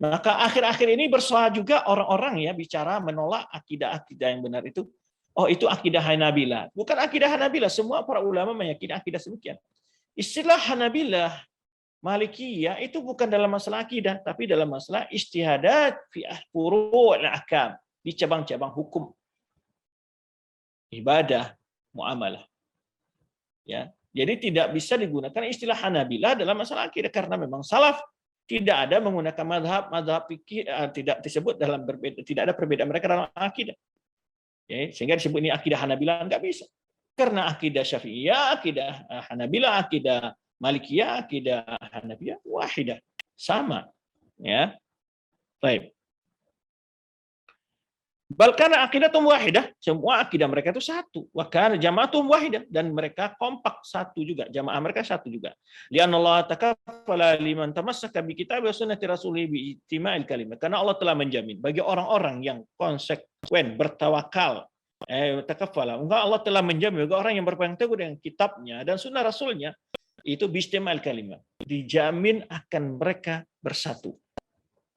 Maka akhir-akhir ini bersuara juga orang-orang ya bicara menolak akidah-akidah yang benar itu. Oh, itu akidah Hanabilah. Bukan akidah Hanabilah, semua para ulama meyakini akidah demikian. Istilah Hanabilah, Malikiyah itu bukan dalam masalah akidah, tapi dalam masalah ijtihadat fi furu' al-ahkam, di cabang-cabang hukum, ibadah, muamalah. Ya. Jadi tidak bisa digunakan istilah Hanabilah dalam masalah akidah karena memang salaf tidak ada menggunakan madhab fikih, tidak disebut dalam berbeda, tidak ada perbedaan mereka dalam akidah. Ya, sehingga disebut ini akidah Hanabilah nggak bisa. Karena akidah Syafi'iyah, akidah Hanabilah, akidah Malikiyah, akidah Hanafiyah wahidah, sama. Ya. Baik. Bahkan akidatum wahidah, semua akidah mereka itu satu. Wa kana jama'atum wahidah, dan mereka kompak satu juga, jamaah mereka satu juga. Li'anna Allah takaffala liman tamassaka bi kitabi wa sunnati rasulih bi ijtima'il kalimat. Karena Allah telah menjamin bagi orang-orang yang konsekuen, bertawakal, takaffala. Allah telah menjamin bagi orang yang berpegang teguh dengan kitabnya dan sunnah rasulnya, itu bi ijtima'il kalimat. Dijamin akan mereka bersatu.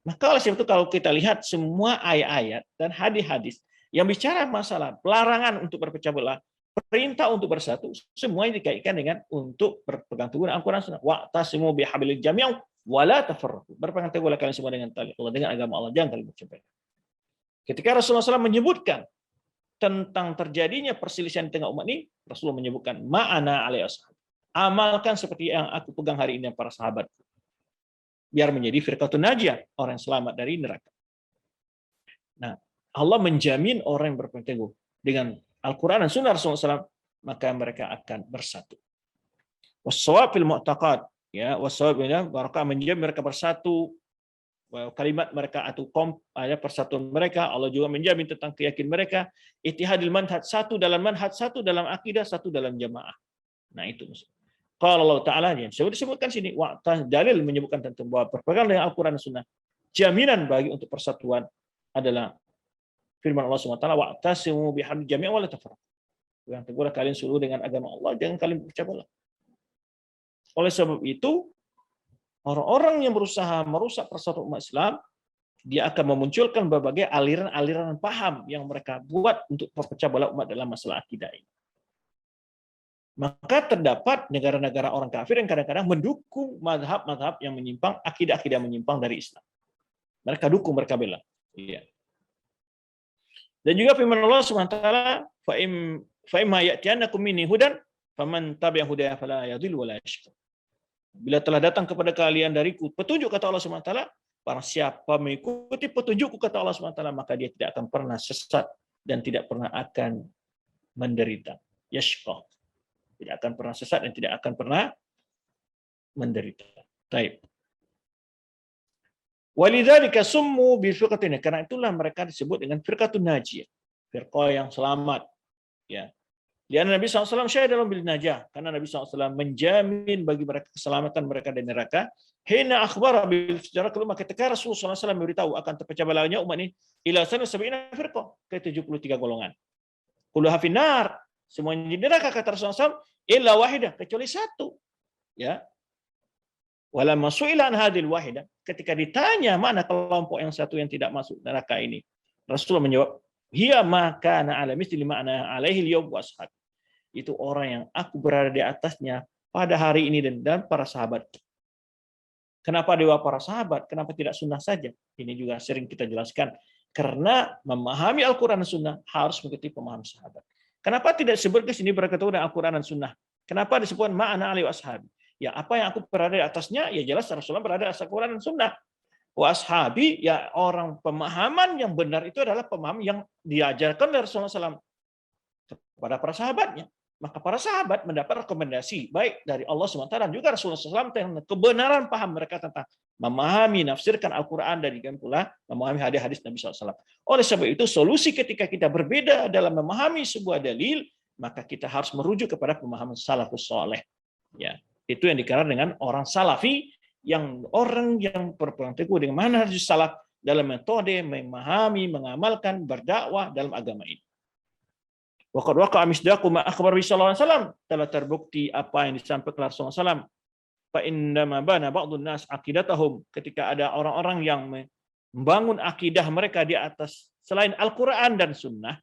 Maka oleh sebab itu kalau kita lihat semua ayat-ayat dan hadis-hadis yang bicara masalah pelarangan untuk berpecah belah, perintah untuk bersatu, semuanya dikaitkan dengan untuk berpegang teguh dengan Al-Quran Sunnah. Wa'tasimu bihablil jami' wa la tafarraqu. Berpegang teguhlah kalian semua dengan tali Allah, dengan agama Allah, jangan kalian bercerai. Ketika Rasulullah SAW menyebutkan tentang terjadinya perselisihan di tengah umat ini, Rasulullah menyebutkan ma'ana alaihi ashab. Amalkan seperti yang aku pegang hari ini para sahabat, biar menjadi firqatun najiyah, orang yang selamat dari neraka. Nah, Allah menjamin orang yang berpegang teguh dengan Al-Quran dan Sunnah Rasulullah SAW, maka mereka akan bersatu. Wassawab fil mu'taqad, ya, wassawab barakah menjamin mereka bersatu, kalimat mereka atau persatuan mereka. Allah juga menjamin tentang keyakinan mereka, ittihadil manhaj, satu dalam manhaj, satu dalam akidah, satu dalam jamaah. Nah, itu maksudnya. Kalau Allah Ta'ala yang disebutkan sini, dalil menyebutkan tentang bahwa berpegang dengan Al-Quran dan Sunnah, jaminan bagi untuk persatuan adalah firman Allah SWT, wa'tasimu bihablil jami' wa la tafarraqu. Yang teguhlah kalian seluruh dengan agama Allah, jangan kalian berpecah belah. Oleh sebab itu, orang-orang yang berusaha merusak persatuan umat Islam, dia akan memunculkan berbagai aliran-aliran paham yang mereka buat untuk berpecah belah umat dalam masalah akidah ini. Maka terdapat negara-negara orang kafir yang kadang-kadang mendukung madhab-madhab yang menyimpang, akidah-akidah menyimpang dari Islam. Mereka dukung, mereka bela. Iya. Dan juga firman Allah SWT, fa'imma ya'tiyannakum minni hudan, faman tabi'a hudaya fala yadhillu wa la yashqa. Bila telah datang kepada kalian dariku petunjuk, kata Allah SWT, barang siapa mengikuti petunjukku, kata Allah SWT, maka dia tidak akan pernah sesat dan tidak pernah akan menderita. Yashqa. Tidak akan pernah sesat dan tidak akan pernah menderita. Baik. Walidzalika summu bil firqatin, karena itulah mereka disebut dengan firqatun najiyah, firqah yang selamat. Ya. Lian Nabi SAW syahid dalam bil najah, karena Nabi SAW menjamin bagi mereka keselamatan mereka dari neraka. Hina akhbara bil sejarah kelima, ketika Rasulullah SAW memberitahu akan terpecah belahnya umat ini ila sana sab'ina firqah, ke 73 golongan. Kulluha finnar, semuanya di neraka, kata Rasulullah SAW, illa wahidah, kecuali satu. Ya. Wala masu'ila an hadil wahidah, ketika ditanya mana kelompok yang satu yang tidak masuk neraka ini, Rasulullah menjawab, hiya ma kana ala misli ma ana alaihi al-yawm wa ashab. Itu orang yang aku berada di atasnya pada hari ini dan para sahabat. Kenapa dewa para sahabat? Kenapa tidak sunnah saja? Ini juga sering kita jelaskan. Karena memahami Al-Quran dan Sunnah harus mengikuti pemahaman sahabat. Kenapa tidak disebut di sini berkaitan dengan Al-Quran dan Sunnah? Kenapa disebut ma'ana alaihi washabi? Ya, apa yang aku berada di atasnya, ya jelas Rasulullah berada di atas Al-Quran dan Sunnah. Washabi, ya orang pemahaman yang benar itu adalah pemahaman yang diajarkan dari Rasulullah SAW kepada para sahabatnya. Maka para sahabat mendapat rekomendasi baik dari Allah SWT dan juga Rasulullah SAW tentang kebenaran paham mereka tentang memahami, nafsirkan Al-Quran dan juga pula memahami hadis-hadis Nabi SAW. Oleh sebab itu, solusi ketika kita berbeda dalam memahami sebuah dalil, maka kita harus merujuk kepada pemahaman salafus saleh. Ya, itu yang dikenal dengan orang salafi, yang orang yang berpegang teguh dengan manhaj salaf dalam metode memahami, mengamalkan, berdakwah dalam agama ini. Waqad waqa'a misdaqu ma akhbar bi sallallahu alaihi wasallam, telah terbukti apa yang disampaikan Rasulullah SAW fa innama bana ba'dun nas aqidatahum, ketika ada orang-orang yang membangun akidah mereka di atas selain Al-Qur'an dan Sunnah,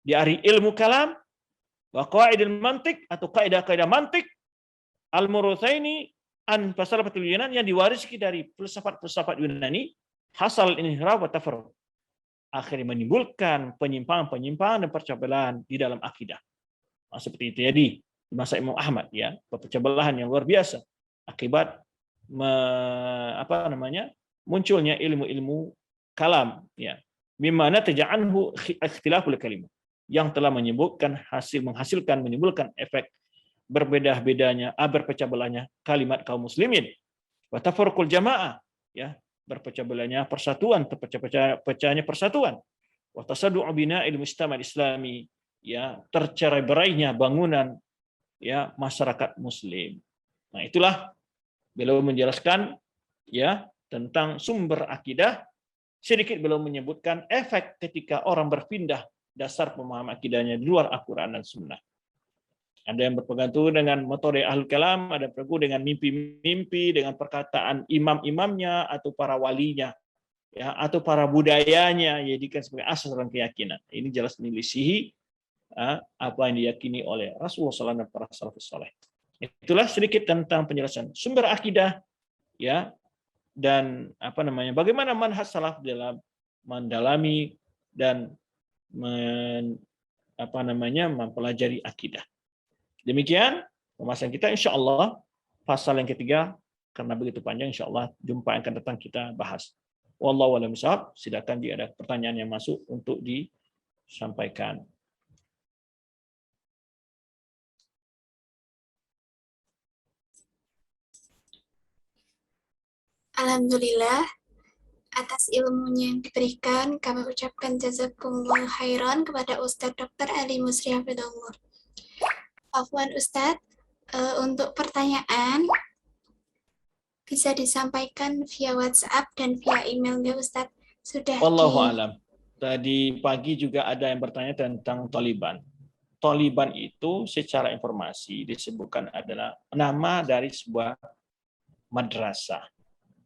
dari ilmu kalam wa qawaidil mantik atau kaidah-kaidah mantik al-murutsaini an fasalafatul Yunan, yang diwarisi dari filsafat-filsafat Yunani, hasal inhiraf wa tafarruq, akhirnya menimbulkan penyimpangan-penyimpangan dan percobaan di dalam akidah. Nah, seperti itu jadi di masa Imam Ahmad, ya, pecah belahan yang luar biasa akibat munculnya ilmu-ilmu kalam, ya, mimana taja'anhu ikhtilaful kalimah, yang telah menimbulkan efek berbeda-bedanya, berpecah belahnya kalimat kaum muslimin, wa tafarruqul jamaah, ya, berpecah belahnya persatuan, pecahnya persatuan, wa tasaddu'u bina'il mujtama' islami, ya, tercerai-berainya bangunan, ya, masyarakat muslim. Nah, itulah beliau menjelaskan, ya, tentang sumber akidah. Sedikit beliau menyebutkan efek ketika orang berpindah dasar pemahaman akidahnya di luar Al-Qur'an dan Sunnah. Ada yang berpegang teguh dengan metode Ahlul Kalam, ada berpegang dengan mimpi-mimpi, dengan perkataan imam-imamnya atau para walinya, ya, atau para budayanya, jadikan sebagai asas dalam keyakinan. Ini jelas menyelisihi apa yang diyakini oleh Rasulullah SAW dan para salafus saleh. Itulah sedikit tentang penjelasan sumber akidah, ya, dan bagaimana manhaj salaf dalam mendalami dan mempelajari akidah. Demikian pembahasan kita, insya Allah pasal yang ketiga, karena begitu panjang, insya Allah jumpa yang akan datang kita bahas. Wallahu a'lam bishawab. Silakan jika ada pertanyaan yang masuk untuk disampaikan. Alhamdulillah atas ilmunya yang diberikan, kami ucapkan jazakumullah khairan kepada Ustadz Dr. Ali Musri Hafidhullah. Afwan Ustadz, untuk pertanyaan bisa disampaikan via WhatsApp dan via email ya Ustadz. Wallahu a'lam. Tadi pagi juga ada yang bertanya tentang Taliban. Taliban itu secara informasi disebutkan adalah nama dari sebuah madrasah.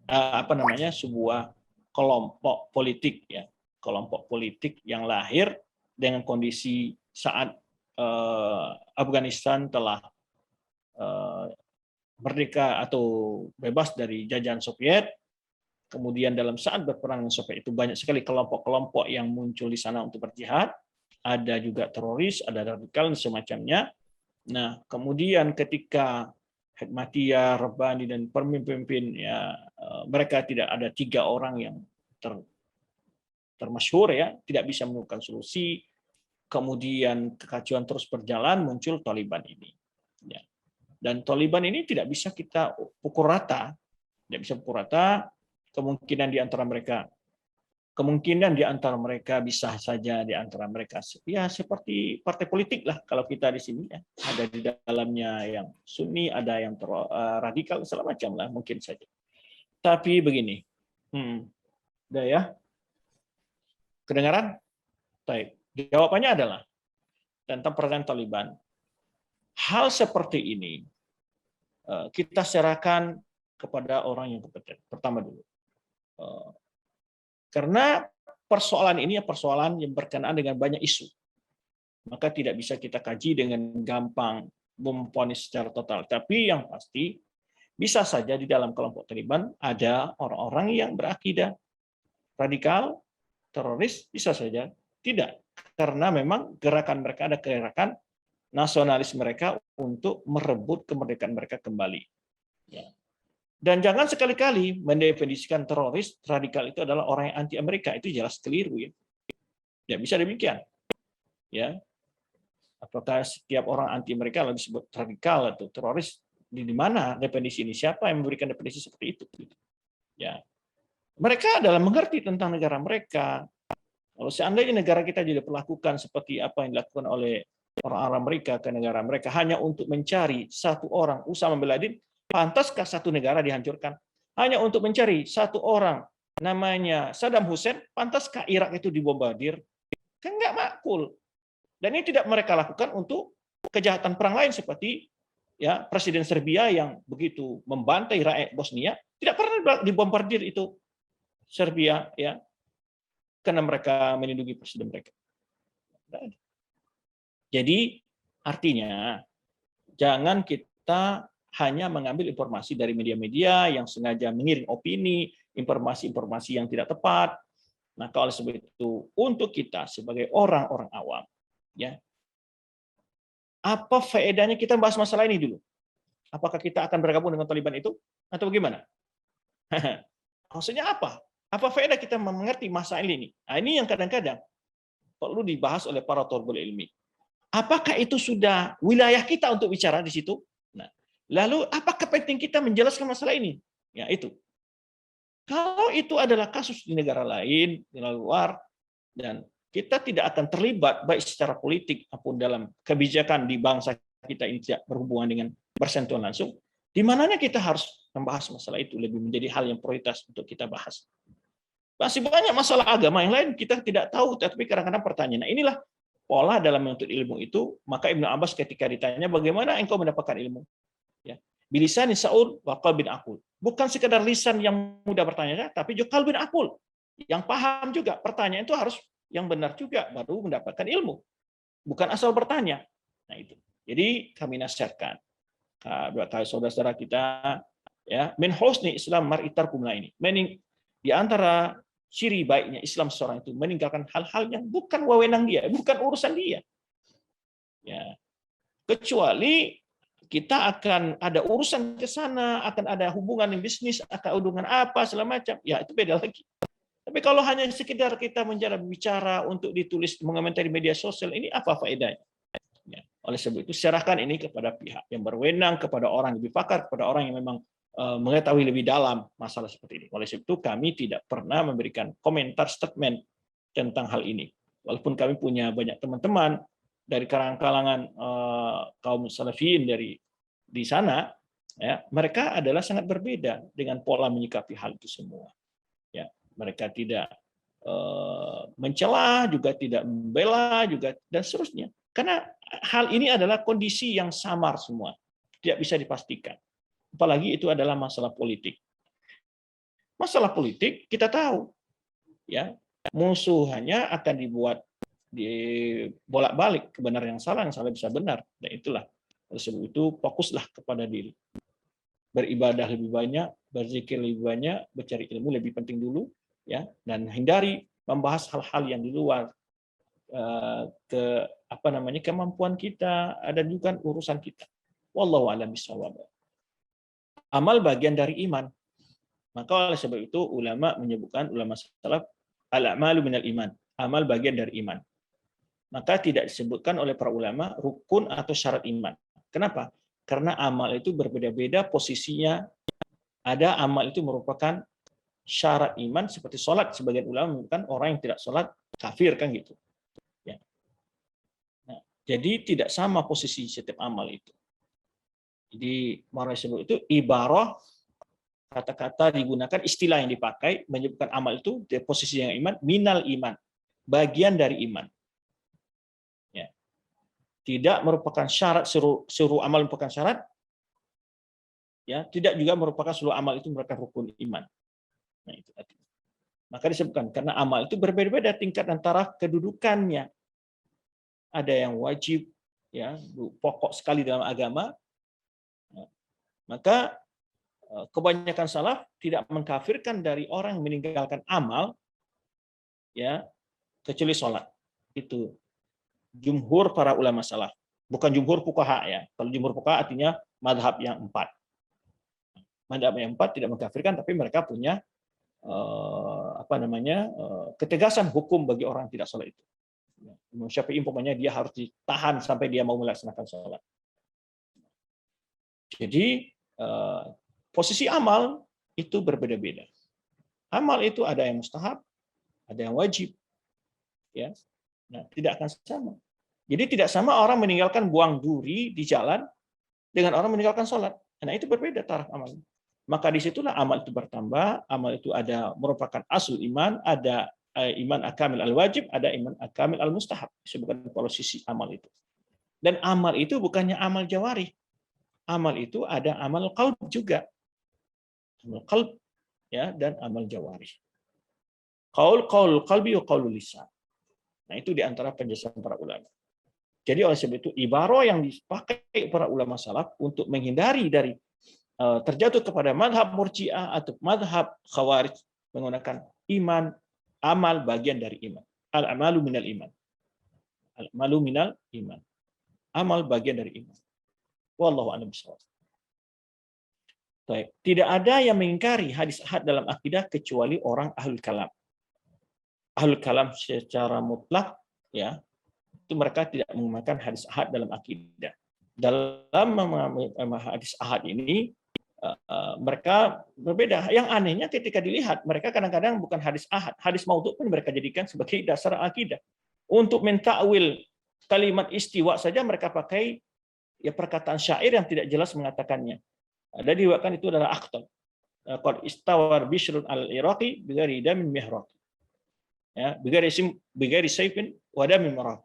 Sebuah kelompok politik, ya, kelompok politik yang lahir dengan kondisi saat Afghanistan telah merdeka atau bebas dari jajahan Soviet. Kemudian dalam saat berperang dengan Soviet itu banyak sekali kelompok-kelompok yang muncul di sana untuk berjihad. Ada juga teroris, ada radikal dan semacamnya. Nah, kemudian ketika Hikmatiyah, Rabbani, dan pemimpin, ya, mereka tidak ada 3 orang yang termasyhur, ya, tidak bisa menemukan solusi. Kemudian kekacauan terus berjalan, muncul Taliban ini. Ya. Dan Taliban ini tidak bisa kita pukul rata, tidak bisa pukul rata. Kemungkinan di antara mereka bisa saja di antara mereka, ya, seperti partai politik lah kalau kita di sini, ya. Ada di dalamnya yang Sunni, ada yang radikal, segala macam lah, mungkin saja. Tapi begini, udah ya, kedengaran? Baik. Jawabannya adalah tentang perang Taliban. Hal seperti ini kita serahkan kepada orang yang kompeten. Pertama dulu. Karena persoalan ini persoalan yang berkenaan dengan banyak isu. Maka tidak bisa kita kaji dengan gampang memvonis secara total. Tapi yang pasti bisa saja di dalam kelompok Taliban ada orang-orang yang berakidah radikal, teroris, bisa saja tidak. Karena memang gerakan mereka ada gerakan nasionalis mereka untuk merebut kemerdekaan mereka kembali. Ya. Dan jangan sekali-kali mendefinisikan teroris radikal itu adalah orang yang anti Amerika, itu jelas keliru, ya. Tidak bisa demikian. Ya. Apakah setiap orang anti Amerika lalu disebut radikal atau teroris? Di mana definisi ini? Siapa yang memberikan definisi seperti itu? Ya. Mereka adalah mengerti tentang negara mereka. Kalau seandainya negara kita juga perlakukan seperti apa yang dilakukan oleh orang-orang Amerika ke negara mereka hanya untuk mencari satu orang, Usama bin Laden, pantaskah satu negara dihancurkan? Hanya untuk mencari satu orang namanya Saddam Hussein, pantaskah Irak itu dibombardir? Kan nggak makul. Dan ini tidak mereka lakukan untuk kejahatan perang lain seperti ya Presiden Serbia yang begitu membantai rakyat Bosnia, tidak pernah dibombardir itu Serbia, ya, karena mereka melindungi presiden mereka. Jadi artinya jangan kita hanya mengambil informasi dari media-media yang sengaja mengirim opini, informasi-informasi yang tidak tepat. Maka oleh sebab itu, untuk kita sebagai orang-orang awam, ya, apa faedahnya kita bahas masalah ini dulu? Apakah kita akan bergabung dengan Taliban itu atau bagaimana? Maksudnya apa? Apa faedah kita mengerti masalah ini? Nah, ini yang kadang-kadang perlu dibahas oleh para thalibul ilmi. Apakah itu sudah wilayah kita untuk bicara di situ? Nah, lalu apakah penting kita menjelaskan masalah ini? Ya itu. Kalau itu adalah kasus di negara lain, di luar, dan kita tidak akan terlibat baik secara politik maupun dalam kebijakan di bangsa kita ini tidak berhubungan dengan bersentuhan langsung, di mananya kita harus membahas masalah itu lebih menjadi hal yang prioritas untuk kita bahas. Masih banyak masalah agama yang lain kita tidak tahu, tapi kadang-kadang pertanyaan. Nah, inilah pola dalam menuntut ilmu itu. Maka Ibnu Abbas ketika ditanya bagaimana engkau mendapatkan ilmu, ya, bilisan Saul wa qalbin aqul. Bukan sekedar lisan yang mudah bertanya, tapi juga qalbin aqul, yang paham juga. Pertanyaan itu harus yang benar juga baru mendapatkan ilmu. Bukan asal bertanya. Nah itu. Jadi kami nasihatkan kepada saudara-saudara kita, ya, min husni Islam mar'i tarkum la ini. Meaning di antara ciri baiknya Islam seorang itu meninggalkan hal-hal yang bukan wewenang dia, bukan urusan dia. Ya. Kecuali kita akan ada urusan ke sana, akan ada hubungan bisnis, akan hubungan apa segala macam, ya itu beda lagi. Tapi kalau hanya sekedar kita menjadi bicara untuk ditulis mengomentari media sosial, ini apa faedahnya? Ya. Oleh sebab itu serahkan ini kepada pihak yang berwenang, kepada orang yang lebih pakar, kepada orang yang memang mengetahui lebih dalam masalah seperti ini. Oleh sebab itu kami tidak pernah memberikan komentar statement tentang hal ini. Walaupun kami punya banyak teman-teman dari kalangan kaum salafiyin di sana, ya, mereka adalah sangat berbeda dengan pola menyikapi hal itu semua. Ya, mereka tidak mencela, juga tidak membela, juga dan seterusnya. Karena hal ini adalah kondisi yang samar semua, tidak bisa dipastikan. Apalagi itu adalah masalah politik. Masalah politik kita tahu, ya, musuh hanya akan dibuat bolak-balik, kebenaran yang salah bisa benar. Dan itulah sebab itu fokuslah kepada diri. Beribadah lebih banyak, berzikir lebih banyak, mencari ilmu lebih penting dulu, ya, dan hindari membahas hal-hal yang di luar kemampuan kita, ada juga urusan kita. Wallahu a'lam bishawab. Amal bagian dari iman. Maka oleh sebab itu ulama menyebutkan, ulama salaf, al-a'malu minal iman. Amal bagian dari iman. Maka tidak disebutkan oleh para ulama rukun atau syarat iman. Kenapa? Karena amal itu berbeda-beda posisinya. Ada amal itu merupakan syarat iman seperti sholat. Sebagian ulama menyebutkan orang yang tidak sholat kafir, kan gitu. Ya. Nah, jadi tidak sama posisi setiap amal itu. Jadi oleh sebab itu ibarah, kata-kata digunakan, istilah yang dipakai menyebutkan amal itu di posisi yang iman, minal iman, bagian dari iman. Ya. Tidak merupakan syarat, seluruh amal merupakan syarat, ya, tidak juga merupakan seluruh amal itu merupakan rukun iman. Nah, itu artinya. Maka disebutkan karena amal itu berbeda-beda tingkat antara kedudukannya. Ada yang wajib, ya, pokok sekali dalam agama. Maka kebanyakan salaf tidak mengkafirkan dari orang yang meninggalkan amal, ya, kecuali sholat. Itu jumhur para ulama salaf, bukan jumhur fuqaha, ya. Kalau jumhur fuqaha artinya madhab yang 4. Madhab yang 4 tidak mengkafirkan, tapi mereka punya ketegasan hukum bagi orang yang tidak sholat itu. Imam Syafi'i umpamanya dia harus ditahan sampai dia mau melaksanakan sholat. Jadi posisi amal itu berbeda-beda. Amal itu ada yang mustahab, ada yang wajib, ya. Nah, tidak akan sama. Jadi tidak sama orang meninggalkan buang duri di jalan dengan orang meninggalkan sholat. Nah, itu berbeda taraf amal. Maka disitulah amal itu bertambah. Amal itu ada merupakan asal iman, ada iman akamil al-wajib, ada iman akamil al-mustahab. Disebutkan posisi amal itu. Dan amal itu bukannya amal jawarih. amal itu ada amal qalb juga. Amal qalb ya dan amal jawarih. Qaulul qalbi wa qaulul lisan. Nah, itu di antara penjelasan para ulama. Jadi oleh sebab itu ibarah yang dipakai para ulama salaf untuk menghindari dari terjatuh kepada madhab murji'ah atau madhab khawarij menggunakan iman, amal bagian dari iman. Al-amalu minal iman. Al-amalu minal iman. Amal bagian dari iman. Wallahu a'lam bishawab. Baik, tidak ada yang mengingkari hadis ahad dalam akidah kecuali orang ahlul kalam. Ahlul kalam secara mutlak ya, itu mereka tidak menggunakan hadis ahad dalam akidah. Dalam memahami hadis ahad ini mereka berbeda. Yang anehnya ketika dilihat mereka kadang-kadang bukan hadis ahad, hadis maudhu pun mereka jadikan sebagai dasar akidah. Untuk mentakwil kalimat istiwa saja mereka pakai ya perkataan syair yang tidak jelas mengatakannya. Ada diwakilkan itu adalah akhtar. Qad istawar bishrun al-iraqi bighairi damin mihraq. Ya, bighairi sayfin wa damin mihraq.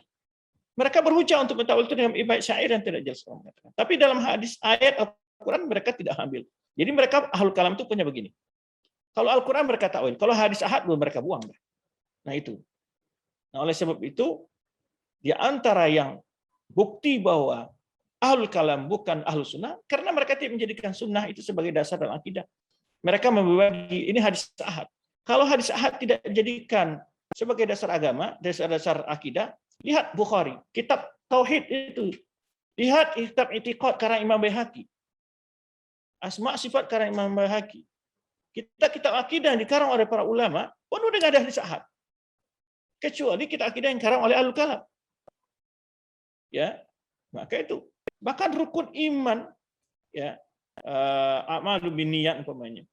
Mereka berhujah untuk mentakwil itu dengan ibarat syair yang tidak jelas mengatakan. Tapi dalam hadis ayat Al-Quran mereka tidak ambil. Jadi mereka ahlul kalam itu punya begini. Kalau Al-Quran mereka takwil, kalau hadis ahad mereka buang. Nah itu. Nah oleh sebab itu di antara yang bukti bahwa ahlul kalam bukan ahlul sunnah karena mereka tidak menjadikan sunnah itu sebagai dasar dalam akidah. Mereka membagi ini hadis ahad. Kalau hadis ahad tidak dijadikan sebagai dasar agama, dasar akidah, lihat Bukhari, kitab tauhid itu. Lihat kitab i'tiqad karang Imam Baihaqi. Asma sifat karang Imam Baihaqi. Kitab akidah yang dikarang oleh para ulama penuh dengan hadis ahad. Kecuali kitab akidah yang dikarang oleh ahlul kalam. Ya, maka itu bahkan rukun iman ya a'malu binniyat umpamanya.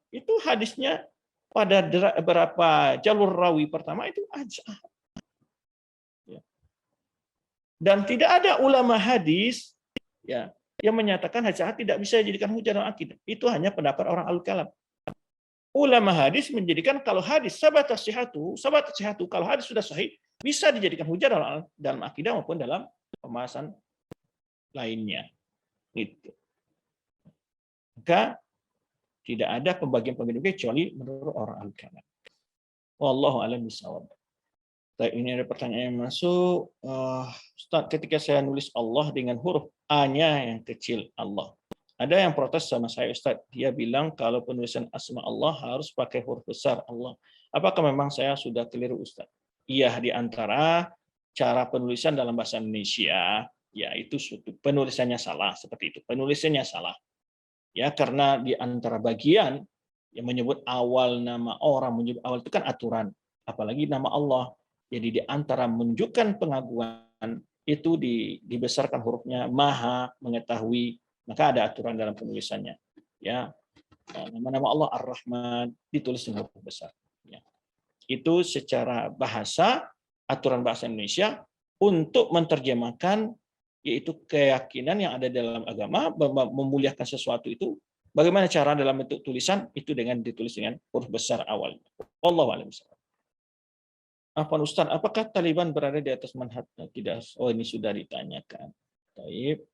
Itu hadisnya pada beberapa jalur rawi pertama itu hadis ahad. Ya. Dan tidak ada ulama hadis ya yang menyatakan hadis ahad tidak bisa dijadikan hujah dalam akidah. Itu hanya pendapat orang ahlul kalam. Ulama hadis menjadikan kalau hadis sabat sihatu, kalau hadis sudah sahih bisa dijadikan hujah dalam akidah maupun dalam pembahasan lainnya. Itu. Maka tidak ada pembagian kecuali menurut orang ahlul kalam. Wallahu a'lam bishawab. Ini ada pertanyaan yang masuk. Ustaz, ketika saya nulis Allah dengan huruf A-nya yang kecil Allah. Ada yang protes sama saya, Ustaz. Dia bilang kalau penulisan asma Allah harus pakai huruf besar Allah. Apakah memang saya sudah keliru, Ustaz? Iya, di antara cara penulisan dalam bahasa Indonesia, ya itu penulisannya salah seperti itu. Penulisannya salah. Ya, karena di antara bagian yang menyebut awal nama orang, menyebut awal itu kan aturan, apalagi nama Allah. Jadi di antara menunjukkan pengaguan itu dibesarkan hurufnya, maha mengetahui, maka ada aturan dalam penulisannya. Ya, nama-nama Allah Ar-Rahman ditulis dengan huruf besar. Ya. Itu secara bahasa, aturan bahasa Indonesia untuk menerjemahkan yaitu keyakinan yang ada dalam agama, memuliakan sesuatu itu, bagaimana cara dalam bentuk tulisan itu dengan ditulis dengan huruf besar awalnya. Wallahu a'lam bishawab. Apa Ustaz, apakah Taliban berada di atas manhaj? Tidak. Oh, ini sudah ditanyakan. Baik.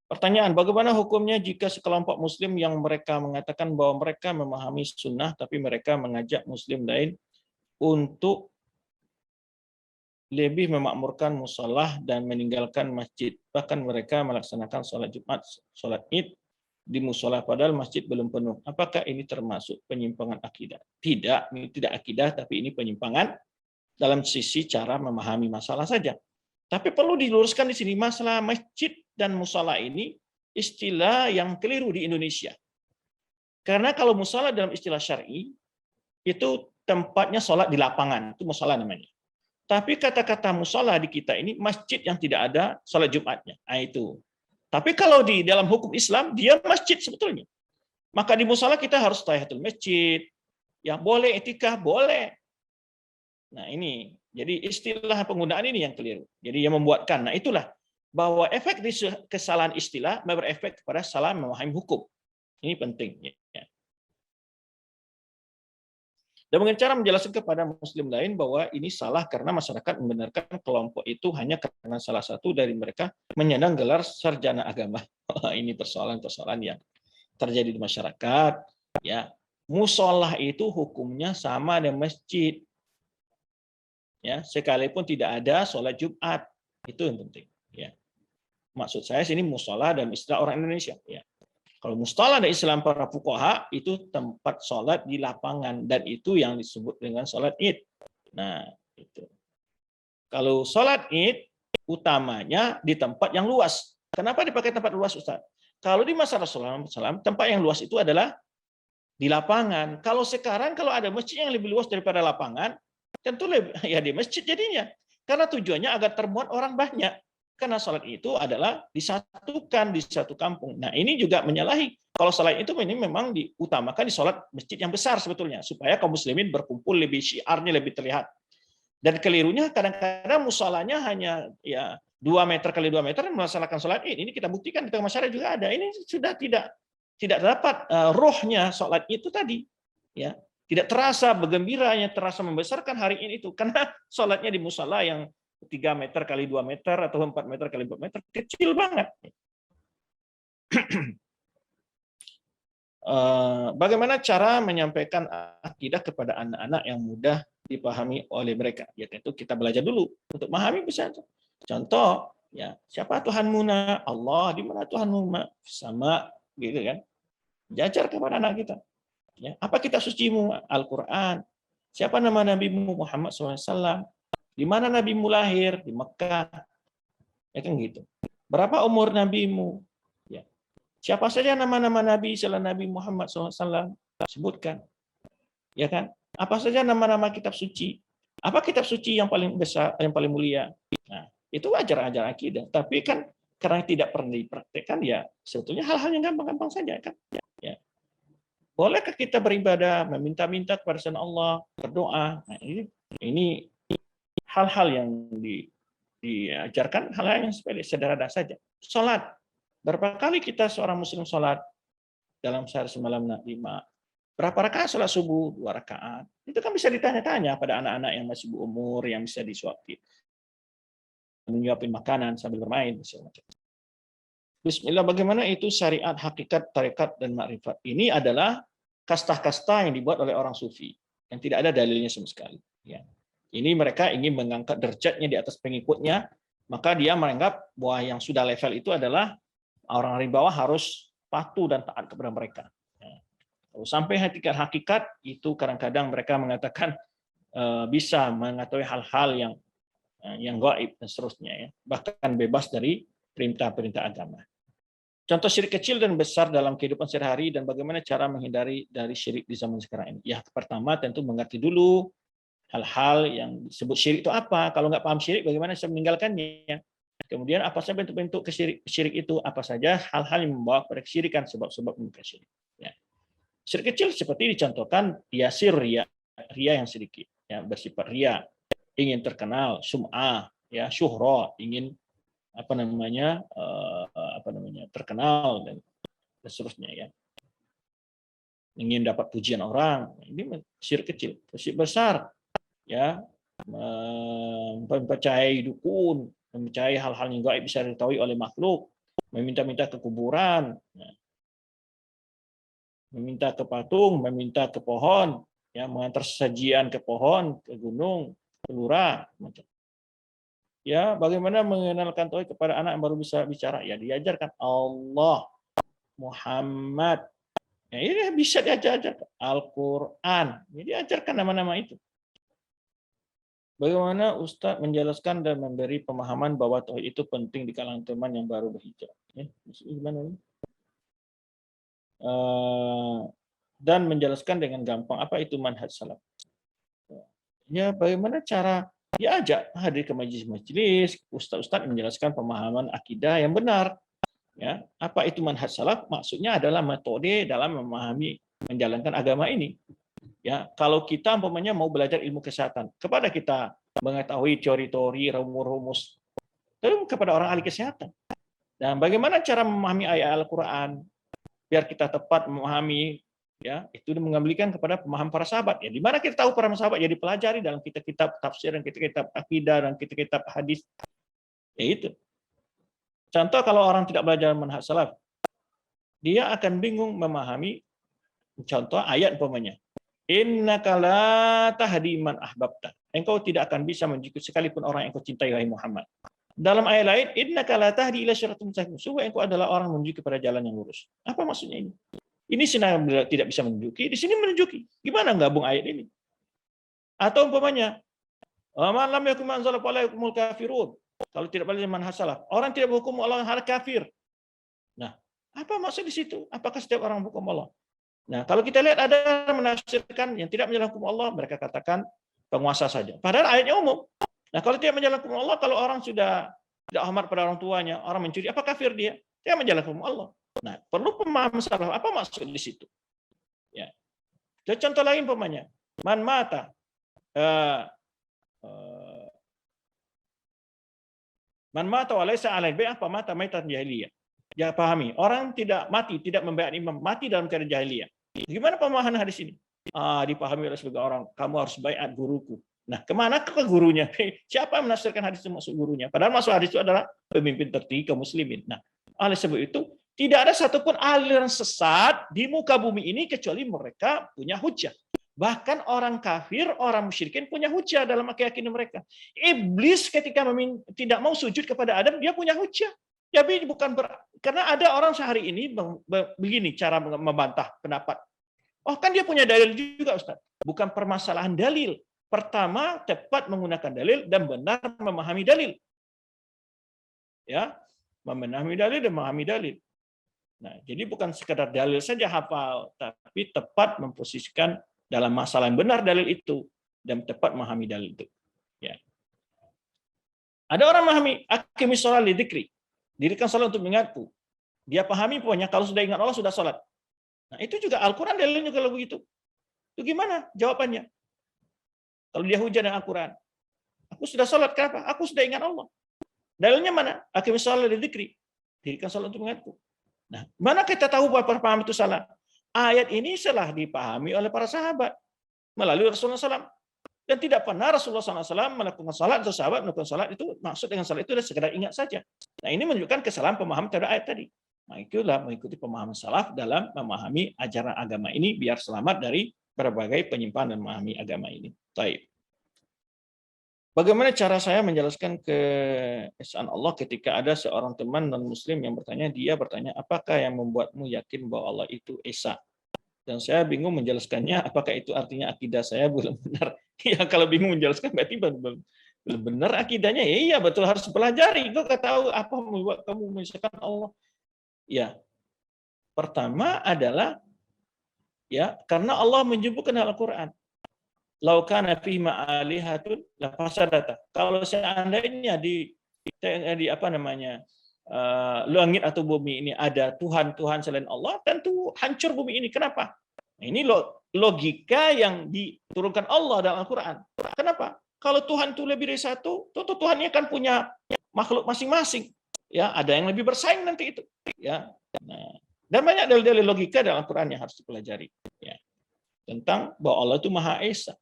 Pertanyaan, bagaimana hukumnya jika sekelompok muslim yang mereka mengatakan bahwa mereka memahami sunnah tapi mereka mengajak muslim lain untuk lebih memakmurkan musolah dan meninggalkan masjid. Bahkan mereka melaksanakan sholat Jumat, sholat Id di musola padahal masjid belum penuh. Apakah ini termasuk penyimpangan akidah? Tidak, ini tidak akidah, tapi ini penyimpangan dalam sisi cara memahami masalah saja. Tapi perlu diluruskan di sini, masalah masjid dan musola ini istilah yang keliru di Indonesia. Karena kalau musola dalam istilah syar'i itu tempatnya sholat di lapangan, itu musola namanya. Tapi kata-kata musola di kita ini masjid yang tidak ada sholat Jumatnya. Nah itu. Tapi kalau di dalam hukum Islam, dia masjid sebetulnya. Maka di musola kita harus tahiyatul masjid. Ya boleh etika, boleh. Nah ini, jadi istilah penggunaan ini yang keliru. Jadi yang membuatkan, nah itulah bahwa efek di kesalahan istilah berefek kepada salah memahami hukum. Ini penting. Ya. Dan dengan cara menjelaskan kepada muslim lain bahwa ini salah karena masyarakat membenarkan kelompok itu hanya karena salah satu dari mereka menyandang gelar sarjana agama. Ini persoalan-persoalan yang terjadi di masyarakat. Ya, musola itu hukumnya sama dengan masjid. Ya, sekalipun tidak ada sholat Jumat, itu yang penting. Ya, maksud saya sini musola dan istilah orang Indonesia. Ya. Kalau mustalah dari Islam para fuqaha itu tempat sholat di lapangan dan itu yang disebut dengan sholat id. Nah, itu. Kalau sholat id utamanya di tempat yang luas. Kenapa dipakai tempat luas, Ustaz? Kalau di masa Rasulullah SAW, tempat yang luas itu adalah di lapangan. Kalau sekarang kalau ada masjid yang lebih luas daripada lapangan, tentu lebih, ya di masjid jadinya. Karena tujuannya agar termuat orang banyak. Karena sholat itu adalah disatukan di satu kampung. Nah, ini juga menyalahi. Kalau sholat itu ini memang diutamakan di sholat masjid yang besar sebetulnya. Supaya kaum muslimin berkumpul lebih syiarnya lebih terlihat. Dan kelirunya kadang-kadang musolanya hanya ya 2 meter kali 2 meter melaksanakan sholat id. Ini kita buktikan di tengah masyarakat juga ada. Ini sudah tidak dapat rohnya sholat itu tadi. Ya, tidak terasa bergembiranya, terasa membesarkan hari ini itu. Karena sholatnya di musola yang 3 meter kali 2 meter atau 4 meter kali 4 meter kecil banget. Bagaimana cara menyampaikan akidah kepada anak-anak yang mudah dipahami oleh mereka? Ya tentu kita belajar dulu untuk memahami bisa. Contoh, ya siapa Tuhanmu? Allah. Di mana Tuhanmu? Sama, gitu kan? Jajar kepada anak kita. Ya, apa kitab sucimu? Al-Quran. Siapa nama nabimu? Muhammad SAW. Di mana nabimu lahir? Di Mekah. Ya kan gitu. Berapa umur nabimu? Ya. Siapa saja nama-nama nabi selain Nabi Muhammad SAW? Sebutkan. Ya kan? Apa saja nama-nama kitab suci? Apa kitab suci yang paling besar, yang paling mulia? Nah, itu ajar-ajar akidah. Tapi kan karena tidak pernah dipraktekkan, ya sebetulnya hal-hal yang gampang-gampang saja kan. Ya. Bolehkah kita beribadah, meminta-minta kepada Allah, berdoa? Nah, ini hal-hal yang diajarkan, hal-hal yang sepele, sederhana saja. Salat. Berapa kali kita seorang muslim salat dalam sehari semalam? 5. Berapa rakaat salat subuh? 2 rakaat. Itu kan bisa ditanya-tanya pada anak-anak yang masih berumur, yang bisa disuapin. Menyuapin makanan sambil bermain. Bismillah, bagaimana itu syariat, hakikat, tarekat, dan makrifat? Ini adalah kasta-kasta yang dibuat oleh orang sufi. Yang tidak ada dalilnya sama sekali. Ya. Ini mereka ingin mengangkat derajatnya di atas pengikutnya, maka dia menganggap bahwa yang sudah level itu adalah orang di bawah harus patuh dan taat kepada mereka. Kalau sampai hakikat itu kadang-kadang mereka mengatakan bisa mengetahui hal-hal yang gaib dan seterusnya, ya. Bahkan bebas dari perintah-perintah agama. Contoh syirik kecil dan besar dalam kehidupan sehari-hari dan bagaimana cara menghindari dari syirik di zaman sekarang ini. Ya, pertama tentu mengerti dulu hal-hal yang disebut syirik itu apa. Kalau nggak paham syirik, bagaimana saya meninggalkannya? Kemudian apa saja bentuk-bentuk syirik itu? Apa saja hal-hal yang membawa kepada kesyirikan, sebab-sebab syirik. Ya. Syirik kecil seperti dicontohkan yasir ria yang sedikit, ya, bersifat ria, ingin terkenal, sum'ah, ya, syuhra, ingin terkenal dan seterusnya, ya. Ingin dapat pujian orang, ini syirik kecil. Syirik besar, ya, mempercayai dukun, mempercayai hal-hal yang gaib bisa diketahui oleh makhluk, meminta-minta ke kuburan, meminta ke patung, meminta ke pohon, ya, mengantar sajian ke pohon, ke gunung, ke lurah, macam. Ya, bagaimana mengenalkan tauhid kepada anak yang baru bisa bicara? Ya, diajarkan Allah, Muhammad. Ya, ini bisa diajarkan Al-Quran. Jadi diajarkan nama-nama itu. Bagaimana Ustadz menjelaskan dan memberi pemahaman bahwa tauhid itu penting di kalangan teman yang baru berhijrah? Ya, gimana ini? Dan menjelaskan dengan gampang apa itu manhaj salaf. Ya, bagaimana cara diajak hadir ke majelis-majelis, ustaz-ustaz menjelaskan pemahaman akidah yang benar. Ya, apa itu manhaj salaf? Maksudnya adalah metode dalam memahami, menjalankan agama ini. Ya, kalau kita umpamanya mau belajar ilmu kesehatan, kepada kita mengetahui teori-teori, rumus-rumus, itu kepada orang ahli kesehatan. Dan bagaimana cara memahami ayat Al-Quran biar kita tepat memahami Ya, itu mengembalikan kepada pemahaman para sahabat. Ya, di mana kita tahu para sahabat ya dipelajari dalam kitab-kitab tafsir dan kitab-kitab akidah dan kitab-kitab hadis. Ya itu. Contoh kalau orang tidak belajar manhaj salaf, dia akan bingung memahami contoh ayat umpamanya. Innaka la tahdi man ahbabta. Engkau tidak akan bisa menjemput sekalipun orang yang kau cintai wahai Muhammad. Dalam ayat lain, innaka la tahdi ila syiratal mustaqim. Sungguh engkau adalah orang menuju kepada jalan yang lurus. Apa maksudnya ini? Ini sebenarnya tidak bisa menunjuki, di sini menunjuki. Gimana gabung ayat ini? Atau umpamanya, "Man lam yakum anzala falaikumul kafirun." Kalau tidak belajar manhaj salaf, orang tidak berhukum Allah hal kafir. Nah, apa maksud di situ? Apakah setiap orang hukum Allah? Nah, kalau kita lihat ada menafsirkan yang tidak menjalankan hukum Allah, mereka katakan penguasa saja. Padahal ayatnya umum. Nah, kalau tidak menjalankan hukum Allah, kalau orang sudah tidak hormat pada orang tuanya, orang mencuri, apa kafir dia? Dia menjalankan hukum Allah. Nah, perlu pemahaman salaf. Apa maksud di situ? Ya. Contoh lain umpamanya, man mata man mata wa laisa alaihi bai'ah fa mata maitan jahiliyah. Ya pahami, orang tidak mati, tidak membaiat imam, mati dalam keadaan jahiliyah. Gimana pemahaman hadis ini? Dipahami oleh sebagian orang, kamu harus baiat guruku. Nah, kemana ke gurunya? Siapa yang menafsirkan hadis itu maksud gurunya? Padahal maksud hadis itu adalah pemimpin tertinggi kaum muslimin. Nah, oleh sebab itu, tidak ada satupun aliran sesat di muka bumi ini kecuali mereka punya hujah. Bahkan orang kafir, orang musyrikin punya hujah dalam keyakinan mereka. Iblis ketika tidak mau sujud kepada Adam, dia punya hujah. Tapi bukan karena ada orang sehari ini begini cara membantah pendapat. Oh kan dia punya dalil juga Ustaz. Bukan permasalahan dalil. Pertama, tepat menggunakan dalil dan benar memahami dalil. Ya, memahami dalil dan memahami dalil. Nah, jadi bukan sekedar dalil saja hafal, tapi tepat memposisikan dalam masalah yang benar dalil itu dan tepat memahami dalil itu. Ya. Ada orang memahami aqimis shalah li dzikri. Dirikan salat untuk mengingatku. Dia pahami pokoknya kalau sudah ingat Allah sudah salat. Nah, itu juga Al-Qur'an dalilnya kalau begitu. Itu gimana jawabannya? Kalau dia hujah dengan Al-Qur'an. Aku sudah salat, kenapa? Aku sudah ingat Allah. Dalilnya mana? Aqimis shalah li dzikri. Dirikan salat untuk mengingatku. Nah, mana kita tahu bahwa paham itu salah? Ayat ini salah dipahami oleh para sahabat melalui Rasulullah SAW. Dan tidak pernah Rasulullah SAW melakukan salat atau sahabat melakukan salat itu maksud dengan salat itu adalah sekedar ingat saja. Nah, ini menunjukkan kesalahan pemahaman terhadap ayat tadi. Nah, itulah mengikuti pemahaman salaf dalam memahami ajaran agama ini biar selamat dari berbagai penyimpangan dan memahami agama ini. Baik. Bagaimana cara saya menjelaskan keesaan Allah ketika ada seorang teman non-muslim yang dia bertanya, apakah yang membuatmu yakin bahwa Allah itu esa? Dan saya bingung menjelaskannya, apakah itu artinya akidah saya belum benar? Ya kalau bingung menjelaskan berarti belum benar akidahnya. Ya iya betul harus pelajari. Kau nggak tahu apa membuat kamu menyesalkan Allah. Ya, pertama adalah ya karena Allah menyebutkan dalam Al-Quran. Lau kana fi ma'alihatun la fasadata. Kalau seandainya di apa namanya langit atau bumi ini ada Tuhan selain Allah, tentu hancur bumi ini. Kenapa? Nah, ini logika yang diturunkan Allah dalam Al-Quran. Kenapa? Kalau Tuhan itu lebih dari satu, tentu Tuhannya kan punya makhluk masing-masing. Ya, ada yang lebih bersaing nanti itu. Ya, nah, dan banyak dalil-dalil logika dalam Al-Quran yang harus dipelajari. Ya, tentang bahwa Allah itu Maha Esa.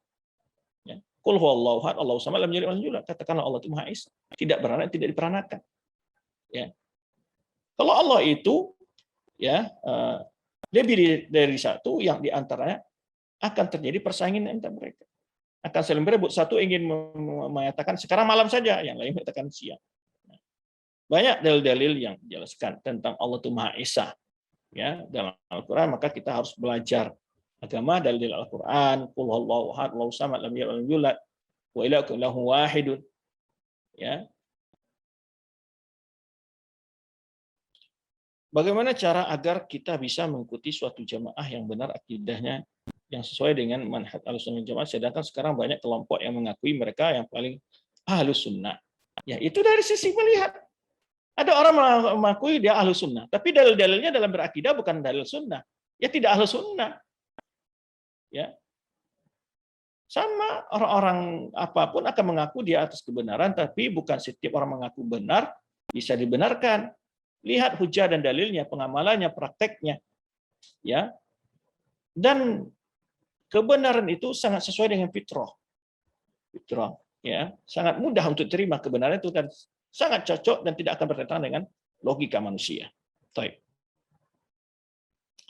Ya. Qul huwallahu ahad, Allahu samad, lam yalid walam yulad. Katakanlah Allah itu Maha Esa, tidak beranak, tidak diperanakan. Ya. Kalau Allah itu ya lebih dari satu, yang diantaranya akan terjadi persaingan antara mereka. Akan saling berebut. Satu ingin mengatakan sekarang malam saja, yang lain mengatakan siang. Banyak dalil-dalil yang menjelaskan tentang Allah itu Maha Esa. Ya, dalam Al-Quran, maka kita harus belajar agama dalil Al-Quran. Qul huwallahu ahad, Allahu samad, lam yalid walam yulad, wa ilahukum ilahun wahidun. Ya. Bagaimana cara agar kita bisa mengikuti suatu jamaah yang benar akidahnya yang sesuai dengan manhaj Ahlussunnah Jamaah, sedangkan sekarang banyak kelompok yang mengakui mereka yang paling Ahlus Sunnah. Ya, itu dari sisi melihat. Ada orang mengakui dia Ahlus Sunnah, tapi dalil-dalilnya dalam berakidah bukan dalil sunnah. Ya tidak Ahlus Sunnah. Ya. Sama orang-orang apapun akan mengaku dia atas kebenaran, tapi bukan setiap orang mengaku benar bisa dibenarkan. Lihat hujah dan dalilnya, pengamalannya, prakteknya. Ya. Dan kebenaran itu sangat sesuai dengan fitrah. Fitrah, ya, sangat mudah untuk terima kebenaran itu dan sangat cocok dan tidak akan bertentangan dengan logika manusia. Baik.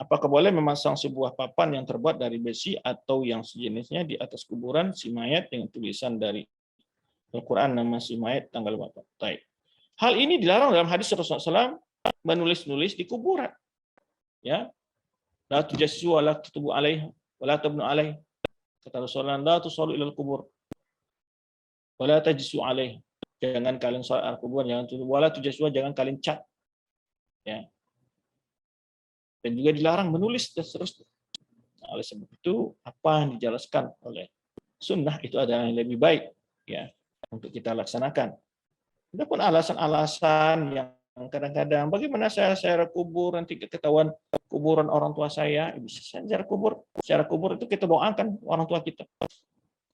Apakah boleh memasang sebuah papan yang terbuat dari besi atau yang sejenisnya di atas kuburan si mayat dengan tulisan dari Al-Quran nama si mayat tanggal wafat? Baik. Hal ini dilarang dalam hadis Rasulullah SAW menulis-nulis di kuburan. Ya, la tujassu wa la tutubu alaih wa la tabnu alaih. Kata Rasulullah, la tusallu ilal kubur wa la tajsu alaih. Jangan kalian salat al-kubur, jangan tutup, wa la tujassu, jangan kalian cat. Ya. Dan juga dilarang menulis dan seterusnya. Nah, oleh sebab itu, apa yang dijelaskan oleh sunnah itu adalah yang lebih baik ya untuk kita laksanakan. Adapun alasan-alasan yang kadang-kadang bagaimana saya kubur nanti ketahuan kuburan orang tua saya, bisa secara kubur itu kita doakan orang tua kita.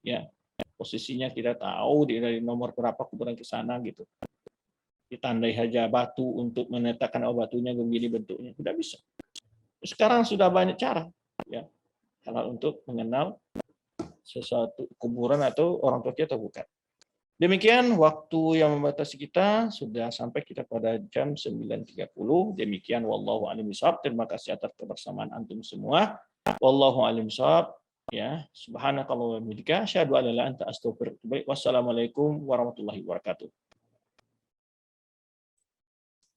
Ya, posisinya kita tahu dari nomor berapa kuburan ke sana gitu. Ditandai saja batu untuk menetapkan batunya begini bentuknya, tidak bisa. Sekarang sudah banyak cara ya kalau untuk mengenal sesuatu kuburan atau orang tua kita bukan. Demikian waktu yang membatasi kita sudah sampai kita pada jam 9.30. Demikian wallahu a'lam bishawab. Terima kasih atas kebersamaan antum semua. Wallahu a'lam bishawab. Ya, subhanakallahumma wa bihamdika asyhadu an la ilaha illa anta astaghfiruka wa atubu ilaik. Wassalamualaikum warahmatullahi wabarakatuh.